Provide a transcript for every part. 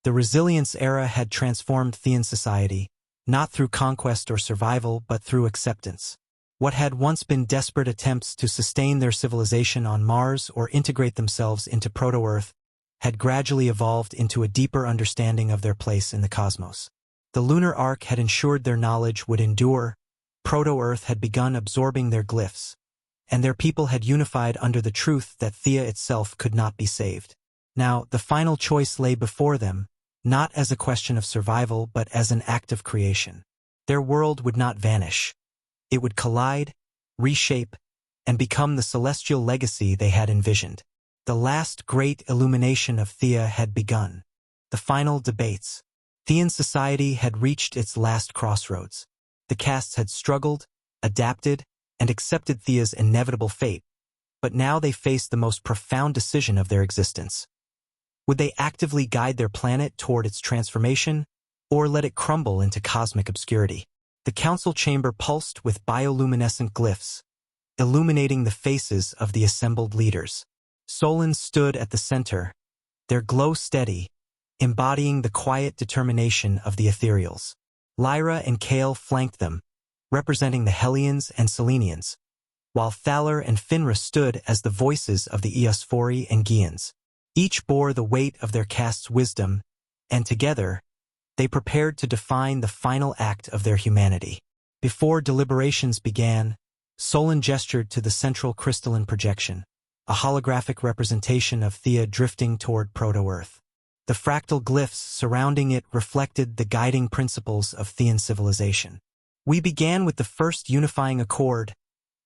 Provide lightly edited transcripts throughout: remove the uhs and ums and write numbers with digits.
The resilience era had transformed Theian society, not through conquest or survival but through acceptance. What had once been desperate attempts to sustain their civilization on Mars or integrate themselves into proto-Earth had gradually evolved into a deeper understanding of their place in the cosmos. The lunar arc had ensured their knowledge would endure, proto-Earth had begun absorbing their glyphs, and their people had unified under the truth that Theia itself could not be saved. Now, the final choice lay before them, not as a question of survival but as an act of creation. Their world would not vanish. It would collide, reshape, and become the celestial legacy they had envisioned. The last great illumination of Theia had begun. The final debates. Theian society had reached its last crossroads. The castes had struggled, adapted, and accepted Theia's inevitable fate, but now they faced the most profound decision of their existence. Would they actively guide their planet toward its transformation, or let it crumble into cosmic obscurity? The council chamber pulsed with bioluminescent glyphs, illuminating the faces of the assembled leaders. Solon stood at the center, their glow steady, embodying the quiet determination of the ethereals. Lyra and Kale flanked them, representing the Hellions and Selenians, while Thaler and Finra stood as the voices of the Eosphori and Gians. Each bore the weight of their caste's wisdom, and together, they prepared to define the final act of their humanity. Before deliberations began, Solon gestured to the central crystalline projection, a holographic representation of Theia drifting toward proto-Earth. The fractal glyphs surrounding it reflected the guiding principles of Theian civilization. "We began with the first unifying accord,"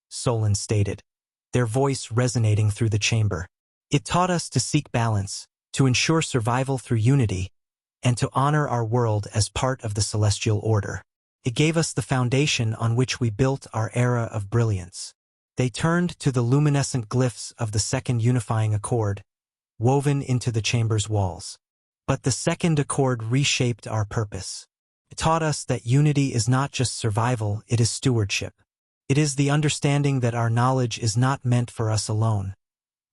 Solon stated, their voice resonating through the chamber. "It taught us to seek balance, to ensure survival through unity, and to honor our world as part of the celestial order. It gave us the foundation on which we built our era of brilliance." They turned to the luminescent glyphs of the second unifying accord, woven into the chamber's walls. But the second accord reshaped our purpose. It taught us that unity is not just survival, it is stewardship. It is the understanding that our knowledge is not meant for us alone,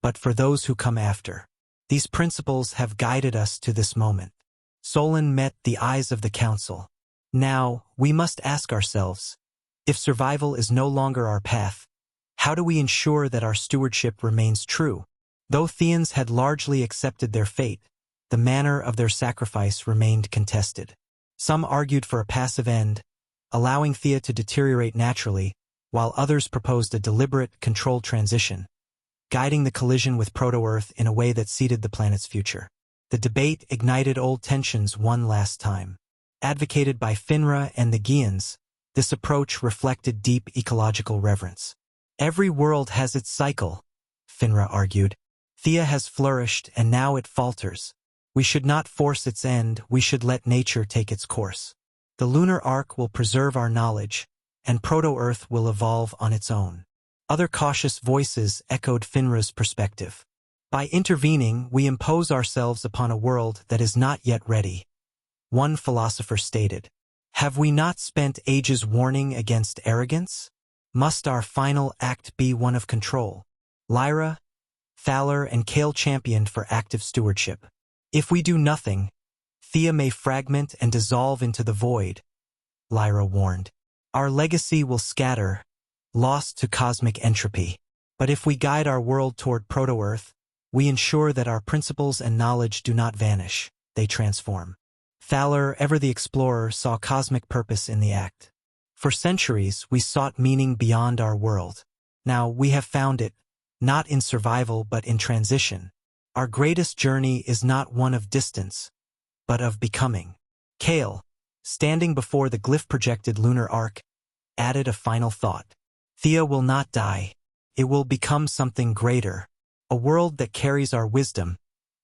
but for those who come after. These principles have guided us to this moment. Solon met the eyes of the council. Now, we must ask ourselves, if survival is no longer our path, how do we ensure that our stewardship remains true? Though Theians had largely accepted their fate, the manner of their sacrifice remained contested. Some argued for a passive end, allowing Theia to deteriorate naturally, while others proposed a deliberate, controlled transition, guiding the collision with proto-Earth in a way that seeded the planet's future. The debate ignited old tensions one last time. Advocated by Finra and the Gians, this approach reflected deep ecological reverence. "Every world has its cycle," Finra argued. "Theia has flourished and now it falters. We should not force its end, we should let nature take its course. The lunar arc will preserve our knowledge, and proto-Earth will evolve on its own." Other cautious voices echoed Finra's perspective. "By intervening, we impose ourselves upon a world that is not yet ready," one philosopher stated. "Have we not spent ages warning against arrogance? Must our final act be one of control?" Lyra, Thaler, and Kale championed for active stewardship. "If we do nothing, Theia may fragment and dissolve into the void," Lyra warned. "Our legacy will scatter, lost to cosmic entropy. But if we guide our world toward proto-Earth, we ensure that our principles and knowledge do not vanish, they transform." Thaler, ever the explorer, saw cosmic purpose in the act. "For centuries, we sought meaning beyond our world. Now we have found it, not in survival but in transition. Our greatest journey is not one of distance, but of becoming." Kale, standing before the glyph-projected lunar arc, added a final thought. "Theia will not die. It will become something greater, a world that carries our wisdom,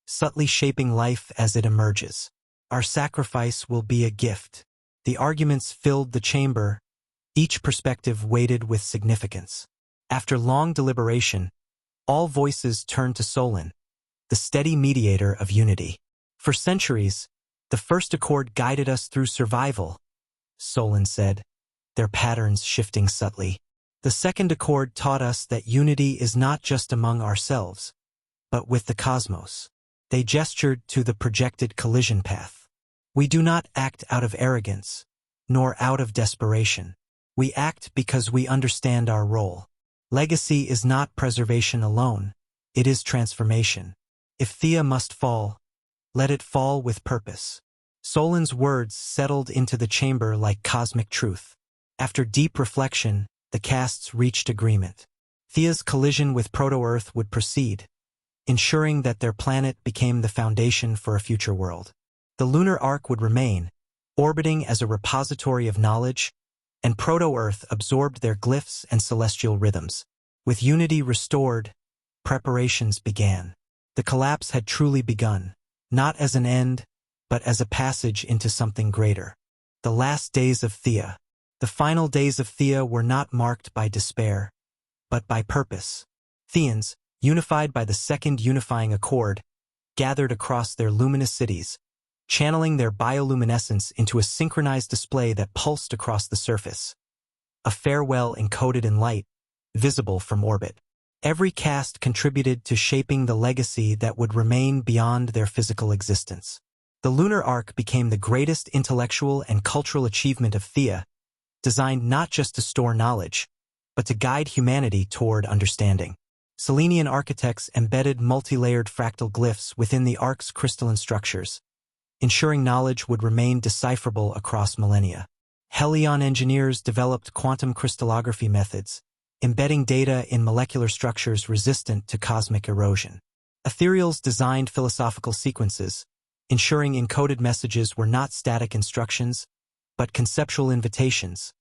subtly shaping life as it emerges. Our sacrifice will be a gift." The arguments filled the chamber, each perspective weighted with significance. After long deliberation, all voices turned to Solon, the steady mediator of unity. "For centuries, the first accord guided us through survival," Solon said, their patterns shifting subtly. "The second accord taught us that unity is not just among ourselves, but with the cosmos. They gestured to the projected collision path. We do not act out of arrogance, nor out of desperation. We act because we understand our role. Legacy is not preservation alone, it is transformation. If Theia must fall, let it fall with purpose. Solon's words settled into the chamber like cosmic truth. After deep reflection, the castes reached agreement. Theia's collision with proto-Earth would proceed, ensuring that their planet became the foundation for a future world. The lunar arc would remain, orbiting as a repository of knowledge, and proto-Earth absorbed their glyphs and celestial rhythms. With unity restored, preparations began. The collapse had truly begun, not as an end, but as a passage into something greater. The last days of Theia. The final days of Theia were not marked by despair, but by purpose. Theians, unified by the second unifying accord, gathered across their luminous cities, channeling their bioluminescence into a synchronized display that pulsed across the surface. A farewell encoded in light, visible from orbit. Every caste contributed to shaping the legacy that would remain beyond their physical existence. The lunar arc became the greatest intellectual and cultural achievement of Theia, designed not just to store knowledge, but to guide humanity toward understanding. Selenian architects embedded multi-layered fractal glyphs within the arc's crystalline structures, ensuring knowledge would remain decipherable across millennia. Helion engineers developed quantum crystallography methods, embedding data in molecular structures resistant to cosmic erosion. Ethereals designed philosophical sequences, ensuring encoded messages were not static instructions, but conceptual invitations,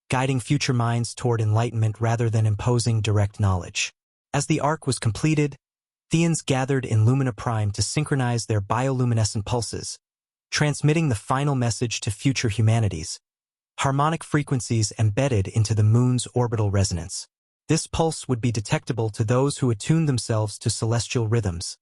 guiding future minds toward enlightenment rather than imposing direct knowledge. As the arc was completed, Theians gathered in Lumina Prime to synchronize their bioluminescent pulses, transmitting the final message to future humanities. Harmonic frequencies embedded into the moon's orbital resonance. This pulse would be detectable to those who attuned themselves to celestial rhythms,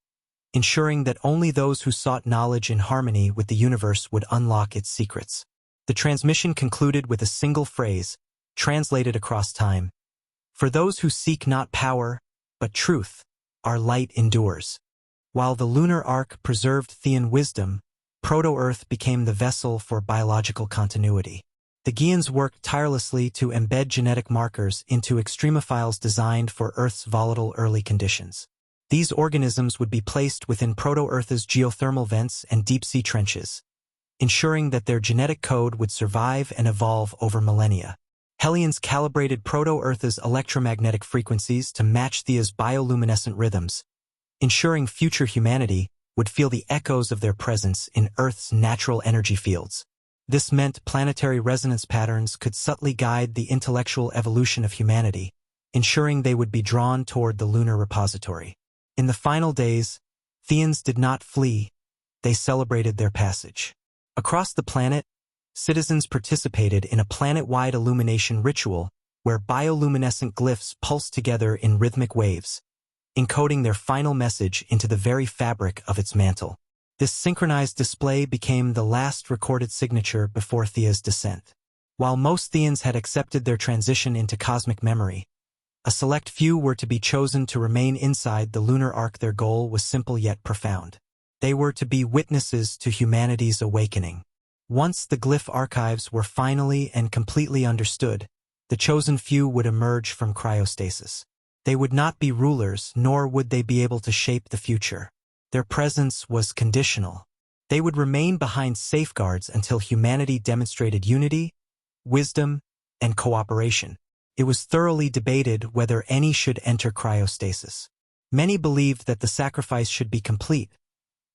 ensuring that only those who sought knowledge in harmony with the universe would unlock its secrets. The transmission concluded with a single phrase, translated across time. For those who seek not power, but truth, our light endures. While the lunar arc preserved Theian wisdom, proto-Earth became the vessel for biological continuity. The Theians worked tirelessly to embed genetic markers into extremophiles designed for Earth's volatile early conditions. These organisms would be placed within proto-Earth's geothermal vents and deep-sea trenches, ensuring that their genetic code would survive and evolve over millennia. Helions calibrated proto-Earth's electromagnetic frequencies to match Theia's bioluminescent rhythms, ensuring future humanity would feel the echoes of their presence in Earth's natural energy fields. This meant planetary resonance patterns could subtly guide the intellectual evolution of humanity, ensuring they would be drawn toward the lunar repository. In the final days, Theians did not flee, they celebrated their passage. Across the planet, citizens participated in a planet-wide illumination ritual where bioluminescent glyphs pulsed together in rhythmic waves, encoding their final message into the very fabric of its mantle. This synchronized display became the last recorded signature before Theia's descent. While most Theians had accepted their transition into cosmic memory, a select few were to be chosen to remain inside the lunar arc. Their goal was simple yet profound. They were to be witnesses to humanity's awakening. Once the glyph archives were finally and completely understood, the chosen few would emerge from cryostasis. They would not be rulers, nor would they be able to shape the future. Their presence was conditional. They would remain behind safeguards until humanity demonstrated unity, wisdom, and cooperation. It was thoroughly debated whether any should enter cryostasis. Many believed that the sacrifice should be complete,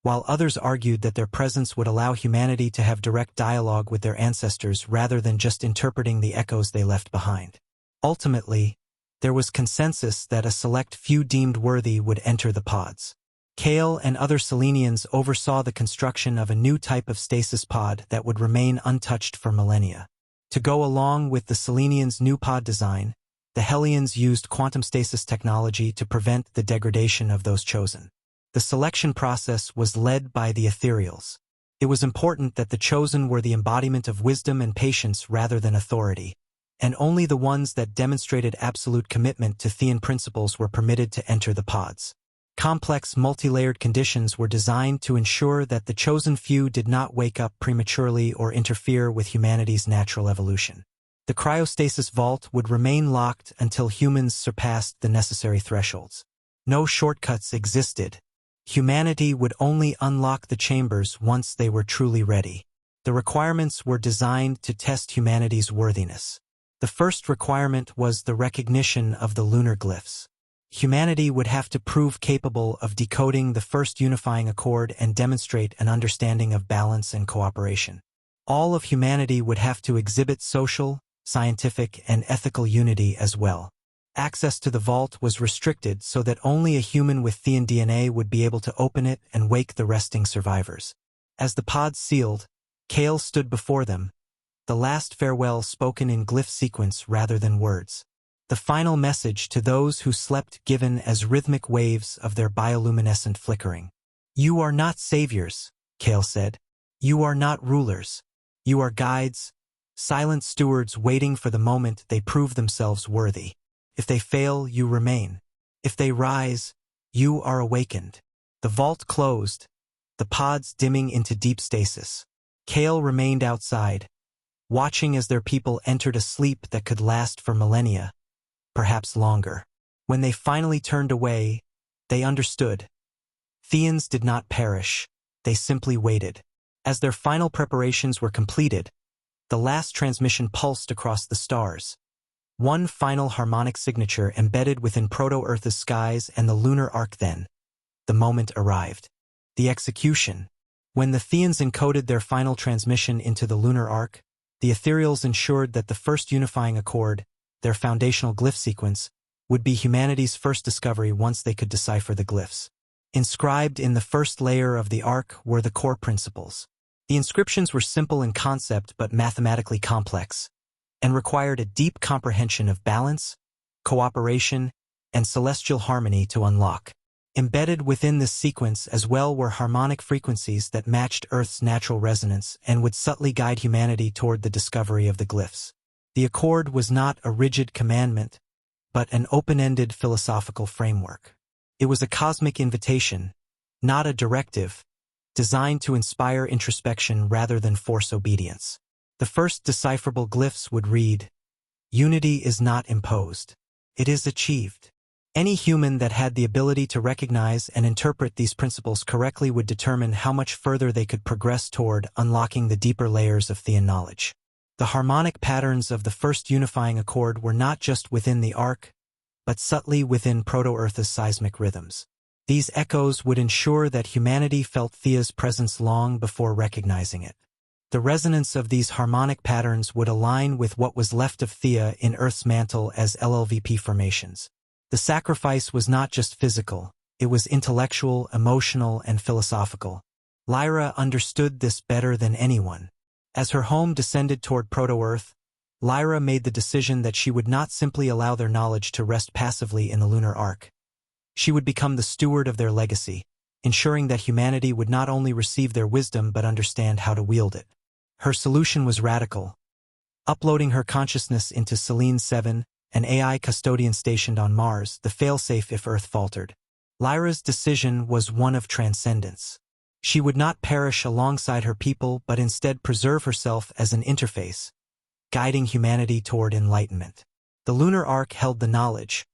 while others argued that their presence would allow humanity to have direct dialogue with their ancestors rather than just interpreting the echoes they left behind. Ultimately, there was consensus that a select few deemed worthy would enter the pods. Kale and other Selenians oversaw the construction of a new type of stasis pod that would remain untouched for millennia. To go along with the Selenians' new pod design, the Helions used quantum stasis technology to prevent the degradation of those chosen. The selection process was led by the Ethereals. It was important that the chosen were the embodiment of wisdom and patience rather than authority, and only the ones that demonstrated absolute commitment to Theian principles were permitted to enter the pods. Complex, multi-layered conditions were designed to ensure that the chosen few did not wake up prematurely or interfere with humanity's natural evolution. The cryostasis vault would remain locked until humans surpassed the necessary thresholds. No shortcuts existed. Humanity would only unlock the chambers once they were truly ready. The requirements were designed to test humanity's worthiness. The first requirement was the recognition of the lunar glyphs. Humanity would have to prove capable of decoding the first unifying accord and demonstrate an understanding of balance and cooperation. All of humanity would have to exhibit social, scientific, and ethical unity as well. Access to the vault was restricted so that only a human with Theian DNA would be able to open it and wake the resting survivors. As the pods sealed, Kale stood before them, the last farewell spoken in glyph sequence rather than words. The final message to those who slept given as rhythmic waves of their bioluminescent flickering. "You are not saviors," Kale said. "You are not rulers. You are guides, silent stewards waiting for the moment they prove themselves worthy. If they fail, you remain. If they rise, you are awakened." The vault closed, the pods dimming into deep stasis. Kale remained outside, watching as their people entered a sleep that could last for millennia, perhaps longer. When they finally turned away, they understood. Theians did not perish, they simply waited. As their final preparations were completed, the last transmission pulsed across the stars. One final harmonic signature embedded within proto-Earth's skies and the lunar arc. Then the moment arrived. The execution. When the Theians encoded their final transmission into the lunar arc, the ethereals ensured that the first unifying accord, their foundational glyph sequence, would be humanity's first discovery once they could decipher the glyphs. Inscribed in the first layer of the arc were the core principles. The inscriptions were simple in concept but mathematically complex, and required a deep comprehension of balance, cooperation, and celestial harmony to unlock. Embedded within this sequence as well were harmonic frequencies that matched Earth's natural resonance and would subtly guide humanity toward the discovery of the glyphs. The accord was not a rigid commandment, but an open-ended philosophical framework. It was a cosmic invitation, not a directive, designed to inspire introspection rather than force obedience. The first decipherable glyphs would read, "Unity is not imposed. It is achieved." Any human that had the ability to recognize and interpret these principles correctly would determine how much further they could progress toward unlocking the deeper layers of Theian knowledge. The harmonic patterns of the first unifying accord were not just within the arc, but subtly within proto-Earth's seismic rhythms. These echoes would ensure that humanity felt Theia's presence long before recognizing it. The resonance of these harmonic patterns would align with what was left of Theia in Earth's mantle as LLVP formations. The sacrifice was not just physical, it was intellectual, emotional, and philosophical. Lyra understood this better than anyone. As her home descended toward proto-Earth, Lyra made the decision that she would not simply allow their knowledge to rest passively in the lunar arc. She would become the steward of their legacy, ensuring that humanity would not only receive their wisdom but understand how to wield it. Her solution was radical. Uploading her consciousness into Selene 7, an AI custodian stationed on Mars, the failsafe if Earth faltered. Lyra's decision was one of transcendence. She would not perish alongside her people but instead preserve herself as an interface, guiding humanity toward enlightenment. The lunar arc held the knowledge,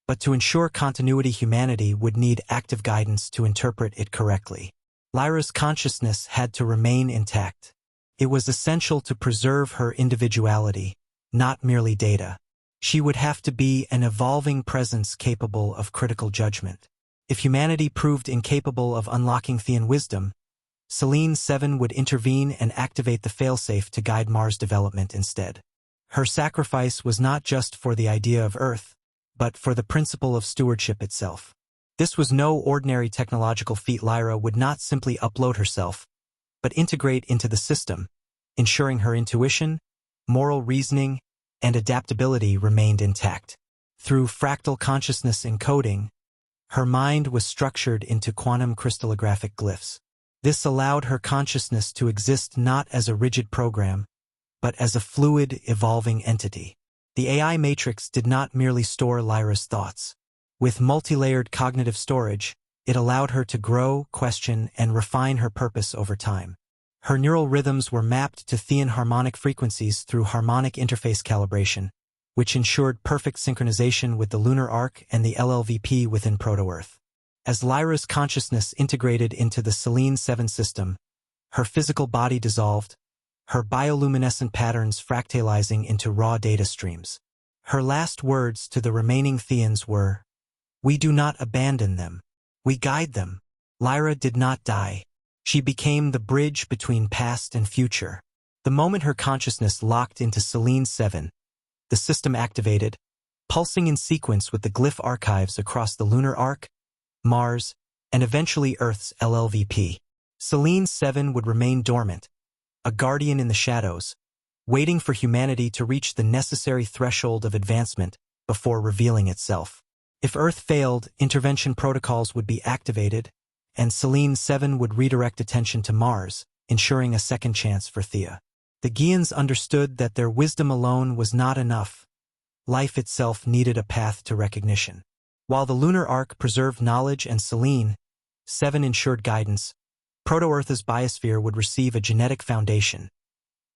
but to ensure continuity humanity would need active guidance to interpret it correctly. Lyra's consciousness had to remain intact. It was essential to preserve her individuality, not merely data. She would have to be an evolving presence capable of critical judgment. If humanity proved incapable of unlocking Theian wisdom, Selene 7 would intervene and activate the failsafe to guide Mars' development instead. Her sacrifice was not just for the idea of Earth, but for the principle of stewardship itself. This was no ordinary technological feat. Lyra would not simply upload herself, but integrate into the system, ensuring her intuition, moral reasoning, and adaptability remained intact. Through fractal consciousness encoding, her mind was structured into quantum crystallographic glyphs. This allowed her consciousness to exist not as a rigid program, but as a fluid, evolving entity. The AI matrix did not merely store Lyra's thoughts. With multi-layered cognitive storage, It allowed her to grow, question, and refine her purpose over time. Her neural rhythms were mapped to Theian harmonic frequencies through harmonic interface calibration, which ensured perfect synchronization with the lunar arc and the LLVP within proto-Earth. As Lyra's consciousness integrated into the Selene 7 system, her physical body dissolved, her bioluminescent patterns fractalizing into raw data streams. Her last words to the remaining Theians were, "We do not abandon them. We guide them." Lyra did not die. She became the bridge between past and future. The moment her consciousness locked into Selene 7, the system activated, pulsing in sequence with the glyph archives across the lunar arc, Mars, and eventually Earth's LLVP. Selene 7 would remain dormant, a guardian in the shadows, waiting for humanity to reach the necessary threshold of advancement before revealing itself. If Earth failed, intervention protocols would be activated, and Selene 7 would redirect attention to Mars, ensuring a second chance for Theia. The Theians understood that their wisdom alone was not enough. Life itself needed a path to recognition. While the lunar arc preserved knowledge and Selene 7 ensured guidance, proto-Earth's biosphere would receive a genetic foundation,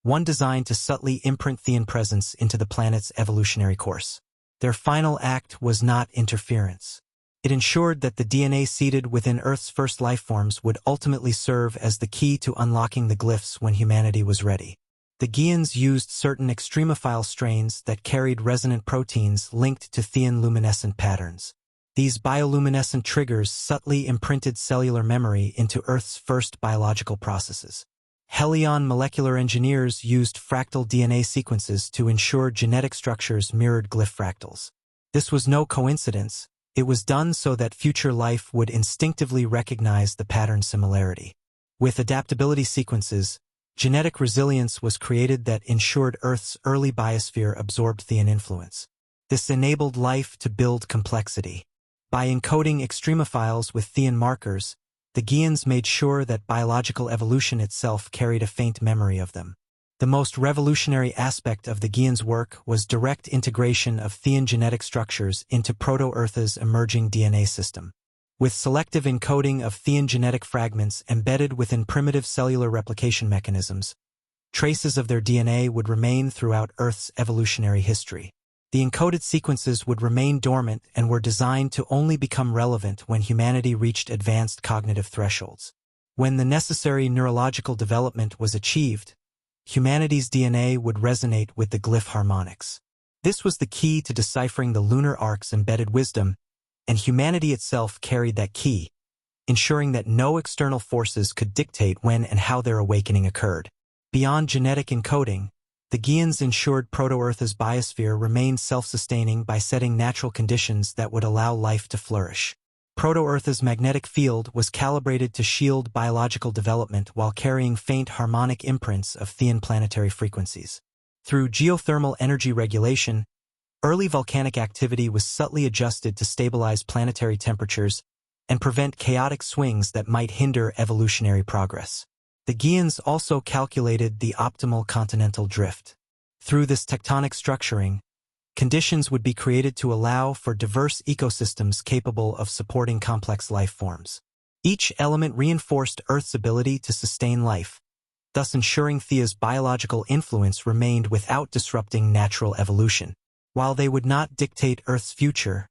one designed to subtly imprint Theian presence into the planet's evolutionary course. Their final act was not interference. It ensured that the DNA seeded within Earth's first lifeforms would ultimately serve as the key to unlocking the glyphs when humanity was ready. The Theians used certain extremophile strains that carried resonant proteins linked to Theian luminescent patterns. These bioluminescent triggers subtly imprinted cellular memory into Earth's first biological processes. Helion molecular engineers used fractal DNA sequences to ensure genetic structures mirrored glyph fractals. This was no coincidence. It was done so that future life would instinctively recognize the pattern similarity. With adaptability sequences, genetic resilience was created that ensured Earth's early biosphere absorbed Theian influence. This enabled life to build complexity. By encoding extremophiles with Theian markers, the Theians made sure that biological evolution itself carried a faint memory of them. The most revolutionary aspect of the Theians' work was direct integration of Theian genetic structures into proto-Earth's emerging DNA system. With selective encoding of Theian genetic fragments embedded within primitive cellular replication mechanisms, traces of their DNA would remain throughout Earth's evolutionary history. The encoded sequences would remain dormant and were designed to only become relevant when humanity reached advanced cognitive thresholds. When the necessary neurological development was achieved, humanity's DNA would resonate with the glyph harmonics. This was the key to deciphering the lunar arc's embedded wisdom, and humanity itself carried that key, ensuring that no external forces could dictate when and how their awakening occurred. Beyond genetic encoding, the Theians ensured proto-Earth's biosphere remained self-sustaining by setting natural conditions that would allow life to flourish. Proto-Earth's magnetic field was calibrated to shield biological development while carrying faint harmonic imprints of Theian planetary frequencies. Through geothermal energy regulation, early volcanic activity was subtly adjusted to stabilize planetary temperatures and prevent chaotic swings that might hinder evolutionary progress. The Theians also calculated the optimal continental drift. Through this tectonic structuring, conditions would be created to allow for diverse ecosystems capable of supporting complex life forms. Each element reinforced Earth's ability to sustain life, thus ensuring Theia's biological influence remained without disrupting natural evolution. While they would not dictate Earth's future,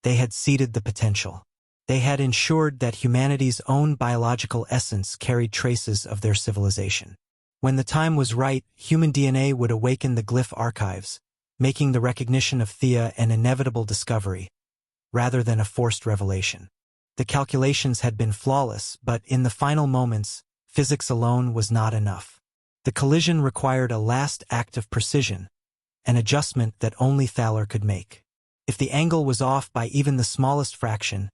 they had seeded the potential. They had ensured that humanity's own biological essence carried traces of their civilization. When the time was right, human DNA would awaken the glyph archives, making the recognition of Theia an inevitable discovery, rather than a forced revelation. The calculations had been flawless, but in the final moments, physics alone was not enough. The collision required a last act of precision, an adjustment that only Thaler could make. If the angle was off by even the smallest fraction,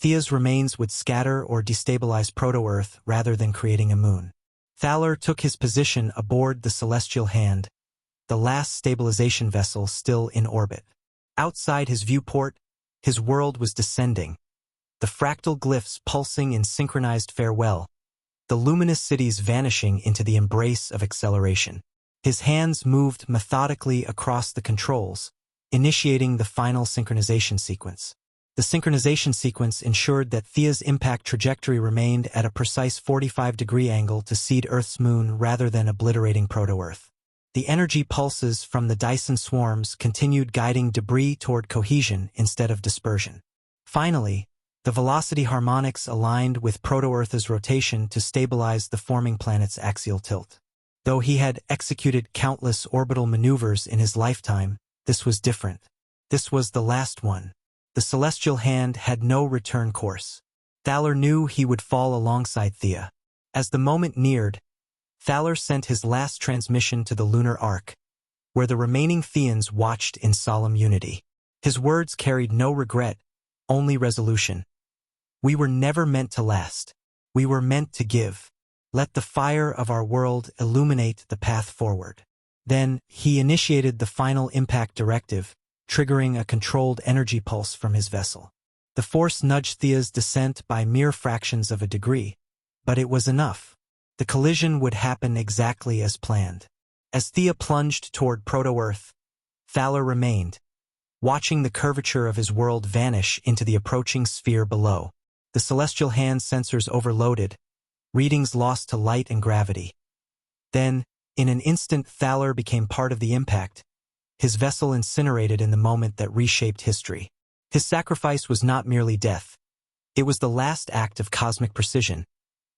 Theia's remains would scatter or destabilize proto-Earth rather than creating a moon. Thaler took his position aboard the Celestial Hand, the last stabilization vessel still in orbit. Outside his viewport, his world was descending, the fractal glyphs pulsing in synchronized farewell, the luminous cities vanishing into the embrace of acceleration. His hands moved methodically across the controls, initiating the final synchronization sequence. The synchronization sequence ensured that Theia's impact trajectory remained at a precise 45-degree angle to seed Earth's moon rather than obliterating proto-Earth. The energy pulses from the Dyson swarms continued guiding debris toward cohesion instead of dispersion. Finally, the velocity harmonics aligned with proto-Earth's rotation to stabilize the forming planet's axial tilt. Though he had executed countless orbital maneuvers in his lifetime, this was different. This was the last one. The celestial hand had no return course. Thaler knew he would fall alongside Theia. As the moment neared, Thaler sent his last transmission to the lunar arc, where the remaining Theians watched in solemn unity. His words carried no regret, only resolution. We were never meant to last. We were meant to give. Let the fire of our world illuminate the path forward. Then, he initiated the final impact directive, triggering a controlled energy pulse from his vessel. The force nudged Theia's descent by mere fractions of a degree, but it was enough. The collision would happen exactly as planned. As Theia plunged toward proto-Earth, Thaler remained, watching the curvature of his world vanish into the approaching sphere below. The celestial hand sensors overloaded, readings lost to light and gravity. Then, in an instant, Thaler became part of the impact, his vessel incinerated in the moment that reshaped history. His sacrifice was not merely death. It was the last act of cosmic precision,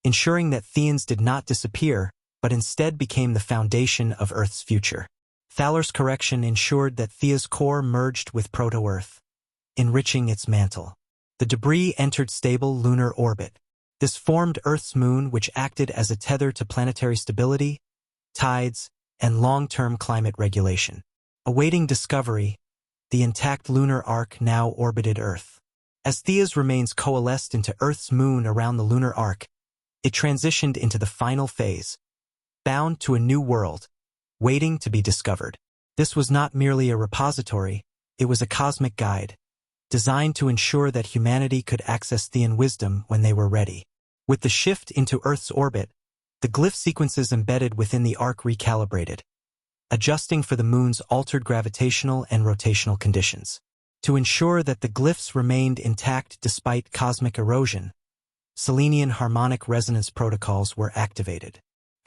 ensuring that Theians did not disappear, but instead became the foundation of Earth's future. Thaler's correction ensured that Theia's core merged with proto-Earth, enriching its mantle. The debris entered stable lunar orbit. This formed Earth's moon, which acted as a tether to planetary stability, tides, and long-term climate regulation. Awaiting discovery, the intact lunar arc now orbited Earth. As Theia's remains coalesced into Earth's moon around the lunar arc, it transitioned into the final phase, bound to a new world, waiting to be discovered. This was not merely a repository, it was a cosmic guide, designed to ensure that humanity could access Theian wisdom when they were ready. With the shift into Earth's orbit, the glyph sequences embedded within the arc recalibrated, adjusting for the moon's altered gravitational and rotational conditions. To ensure that the glyphs remained intact despite cosmic erosion, Selenian harmonic resonance protocols were activated.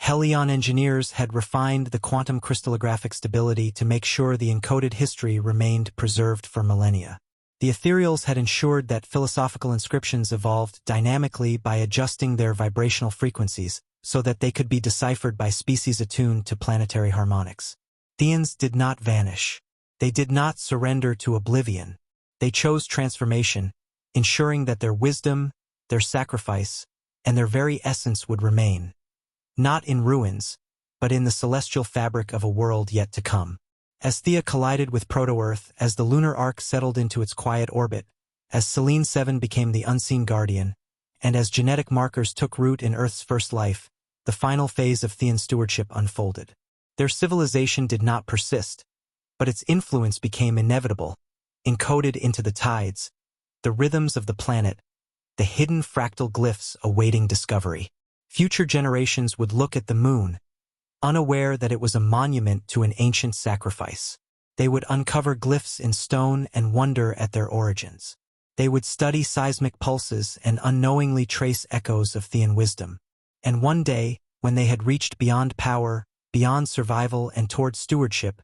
Helion engineers had refined the quantum crystallographic stability to make sure the encoded history remained preserved for millennia. The ethereals had ensured that philosophical inscriptions evolved dynamically by adjusting their vibrational frequencies so that they could be deciphered by species attuned to planetary harmonics. Theians did not vanish. They did not surrender to oblivion. They chose transformation, ensuring that their wisdom, their sacrifice, and their very essence would remain, not in ruins, but in the celestial fabric of a world yet to come. As Theia collided with proto-Earth, as the lunar arc settled into its quiet orbit, as Selene 7 became the unseen guardian, and as genetic markers took root in Earth's first life, the final phase of Theian stewardship unfolded. Their civilization did not persist, but its influence became inevitable, encoded into the tides, the rhythms of the planet, the hidden fractal glyphs awaiting discovery. Future generations would look at the moon, unaware that it was a monument to an ancient sacrifice. They would uncover glyphs in stone and wonder at their origins. They would study seismic pulses and unknowingly trace echoes of Theian wisdom. And one day, when they had reached beyond power, beyond survival, and toward stewardship,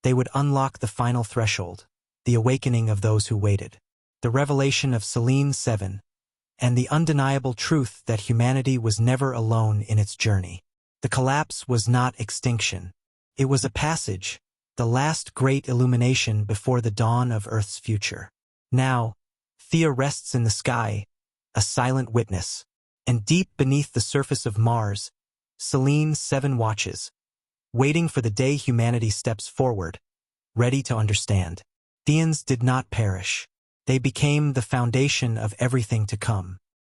they would unlock the final threshold, the awakening of those who waited. The revelation of Selene 7, and the undeniable truth that humanity was never alone in its journey. The collapse was not extinction. It was a passage, the last great illumination before the dawn of Earth's future. Now, Theia rests in the sky, a silent witness, and deep beneath the surface of Mars, Selene 7 watches, waiting for the day humanity steps forward, ready to understand. Theians did not perish. They became the foundation of everything to come.